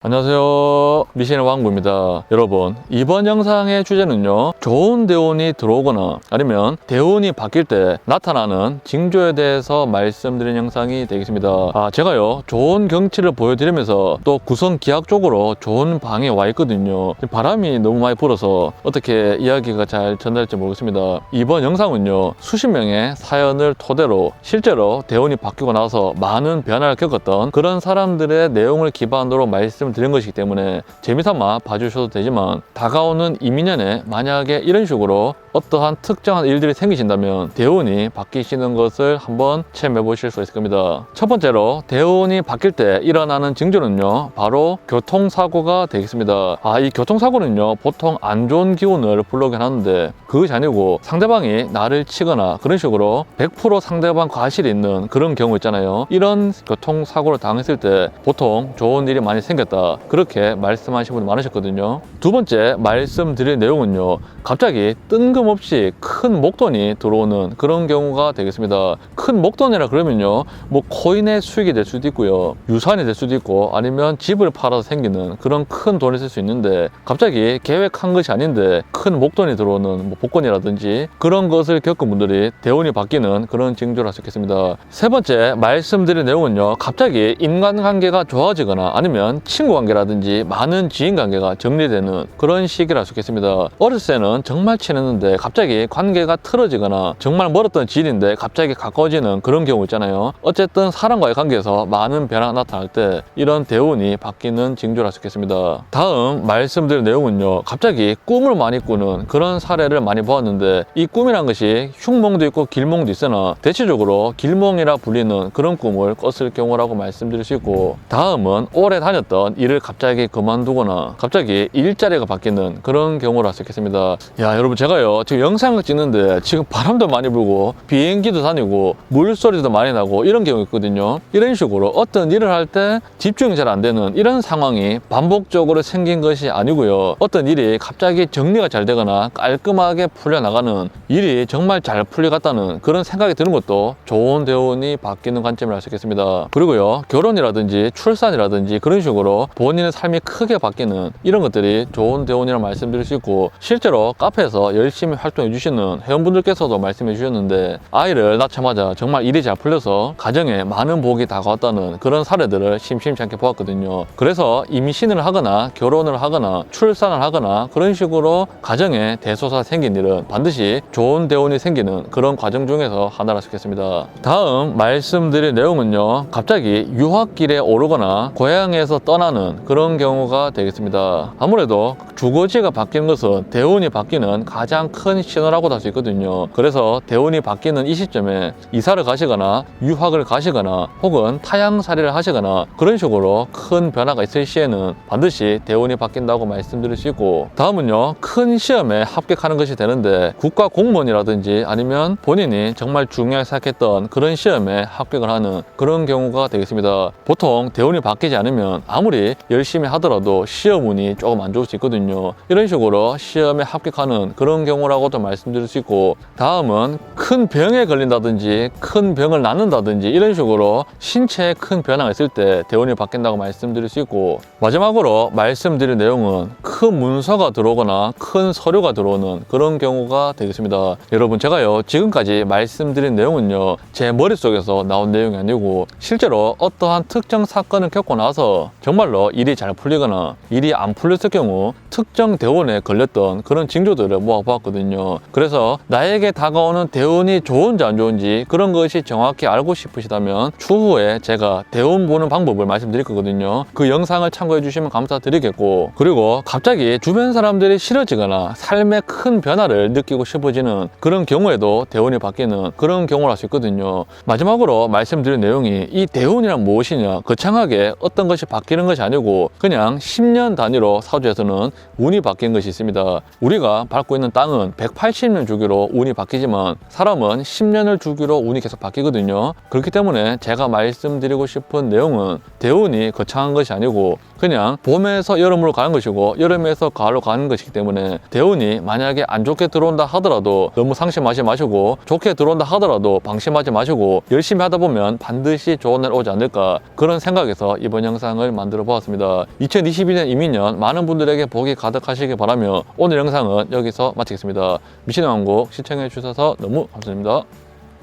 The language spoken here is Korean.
안녕하세요, 미신의 왕구입니다. 여러분, 이번 영상의 주제는요, 좋은 대운이 들어오거나 아니면 대운이 바뀔 때 나타나는 징조에 대해서 말씀드린 영상이 되겠습니다. 제가요, 좋은 경치를 보여드리면서 또 구성기약 쪽으로 좋은 방에 와 있거든요. 바람이 너무 많이 불어서 어떻게 이야기가 잘 전달될지 모르겠습니다. 이번 영상은요, 수십 명의 사연을 토대로 실제로 대운이 바뀌고 나서 많은 변화를 겪었던 그런 사람들의 내용을 기반으로 드린 것이기 때문에 재미삼아 봐주셔도 되지만, 다가오는 이민년에 만약에 이런 식으로 어떠한 특정한 일들이 생기신다면 대운이 바뀌시는 것을 한번 체험해 보실 수 있을 겁니다. 첫 번째로 대운이 바뀔 때 일어나는 징조는요, 바로 교통사고가 되겠습니다. 이 교통사고는요, 보통 안 좋은 기운을 불러오긴 하는데 그것이 아니고 상대방이 나를 치거나 그런 식으로 100% 상대방 과실이 있는 그런 경우 있잖아요. 이런 교통사고를 당했을 때 보통 좋은 일이 많이 생겼다, 그렇게 말씀하신 분이 많으셨거든요. 두 번째 말씀드릴 내용은요, 갑자기 뜬금없이 큰 목돈이 들어오는 그런 경우가 되겠습니다. 큰 목돈이라 그러면요, 뭐 코인의 수익이 될 수도 있고요, 유산이 될 수도 있고, 아니면 집을 팔아서 생기는 그런 큰 돈이 있을 수 있는데, 갑자기 계획한 것이 아닌데 큰 목돈이 들어오는 복권이라든지 그런 것을 겪은 분들이 대운이 바뀌는 그런 징조를 할 수 있겠습니다. 세 번째 말씀드릴 내용은요, 갑자기 인간관계가 좋아지거나 아니면 친구관계라든지 많은 지인관계가 정리되는 그런 시기를 할 수 있겠습니다. 어렸을 때는 정말 친했는데 갑자기 관계가 틀어지거나, 정말 멀었던 지인인데 갑자기 가까워지는 그런 경우 있잖아요. 어쨌든 사람과의 관계에서 많은 변화가 나타날 때 이런 대운이 바뀌는 징조를 할 수 있겠습니다. 다음 말씀드릴 내용은요, 갑자기 꿈을 많이 꾸는 그런 사례를 많이 보았는데, 이 꿈이란 것이 흉몽도 있고 길몽도 있으나 대체적으로 길몽이라 불리는 그런 꿈을 꿨을 경우라고 말씀드릴 수 있고, 다음은 오래 다녔던 일을 갑자기 그만두거나 갑자기 일자리가 바뀌는 그런 경우를 할 수 있겠습니다. 여러분, 제가요, 지금 영상을 찍는데 지금 바람도 많이 불고 비행기도 다니고 물소리도 많이 나고 이런 경우 있거든요. 이런 식으로 어떤 일을 할 때 집중이 잘 안 되는 이런 상황이 반복적으로 생긴 것이 아니고요, 어떤 일이 갑자기 정리가 잘 되거나 깔끔하게 풀려나가는 일이 정말 잘 풀려갔다는 그런 생각이 드는 것도 좋은 대운이 바뀌는 관점을 알 수 있겠습니다. 그리고요, 결혼이라든지 출산이라든지 그런 식으로 본인의 삶이 크게 바뀌는 이런 것들이 좋은 대운이라고 말씀드릴 수 있고, 실제로 카페에서 열심히 활동해 주시는 회원분들께서도 말씀해 주셨는데, 아이를 낳자마자 정말 일이 잘 풀려서 가정에 많은 복이 다가왔다는 그런 사례들을 심심치 않게 보았거든요. 그래서 임신을 하거나 결혼을 하거나 출산을 하거나 그런 식으로 가정에 대소사가 생긴 일은 반드시 좋은 대운이 생기는 그런 과정 중에서 하나를 할 수 있겠습니다. 다음 말씀드릴 내용은요, 갑자기 유학길에 오르거나 고향에서 떠나는 그런 경우가 되겠습니다. 아무래도 주거지가 바뀌는 것은 대운이 바뀌는 가장 큰 신호라고도 할 수 있거든요. 그래서 대운이 바뀌는 이 시점에 이사를 가시거나 유학을 가시거나 혹은 타향살이를 하시거나 그런 식으로 큰 변화가 있을 시에는 반드시 대운이 바뀐다고 말씀드릴 수 있고, 다음은요, 큰 시험에 합격하는 것이 되는데 국가 공무원이라든지 아니면 본인이 정말 중요하게 생각했던 그런 시험에 합격을 하는 그런 경우가 되겠습니다. 보통 대운이 바뀌지 않으면 아무리 열심히 하더라도 시험 운이 조금 안 좋을 수 있거든요. 이런 식으로 시험에 합격하는 그런 경우라고도 말씀드릴 수 있고, 다음은 큰 병에 걸린다든지 큰 병을 낳는다든지 이런 식으로 신체에 큰 변화가 있을 때 대운이 바뀐다고 말씀드릴 수 있고, 마지막으로 말씀드릴 내용은 큰 문서가 들어오거나 큰 서류가 들어오는 그런 경우가 되겠습니다. 여러분, 제가요, 지금까지 말씀드린 내용은요, 제 머릿속에서 나온 내용이 아니고 실제로 어떠한 특정 사건을 겪고 나서 정말로 일이 잘 풀리거나 일이 안 풀렸을 경우 특정 대운에 걸렸던 그런 징조들을 모아보았거든요. 그래서 나에게 다가오는 대운이 좋은지 안 좋은지 그런 것이 정확히 알고 싶으시다면 추후에 제가 대운 보는 방법을 말씀드릴 거거든요. 그 영상을 참고해 주시면 감사드리겠고, 그리고 갑자기 주변 사람들이 싫어지거나 삶에 큰 변화를 느끼고 싶어지는 그런 경우에도 대운이 바뀌는 그런 경우를 할 수 있거든요. 마지막으로 말씀드린 내용이, 이 대운이란 무엇이냐, 거창하게 어떤 것이 바뀌는 것이 아니고 그냥 10년 단위로 사주에서는 운이 바뀐 것이 있습니다. 우리가 밟고 있는 땅은 180년 주기로 운이 바뀌지만 사람은 10년을 주기로 운이 계속 바뀌거든요. 그렇기 때문에 제가 말씀드리고 싶은 내용은 대운이 거창한 것이 아니고 그냥 봄에서 여름으로 가는 것이고 여름에서 가을로 가는 것이기 때문에, 대운이 만약에 안 좋게 들어온다 하더라도 너무 상심하지 마시고, 좋게 들어온다 하더라도 방심하지 마시고 열심히 하다 보면 반드시 좋은 날 오지 않을까, 그런 생각에서 이번 영상을 만들어 살펴보았습니다. 2022년 이민년 많은 분들에게 복이 가득하시길 바라며 오늘 영상은 여기서 마치겠습니다. 미신의 왕국 시청해 주셔서 너무 감사드립니다.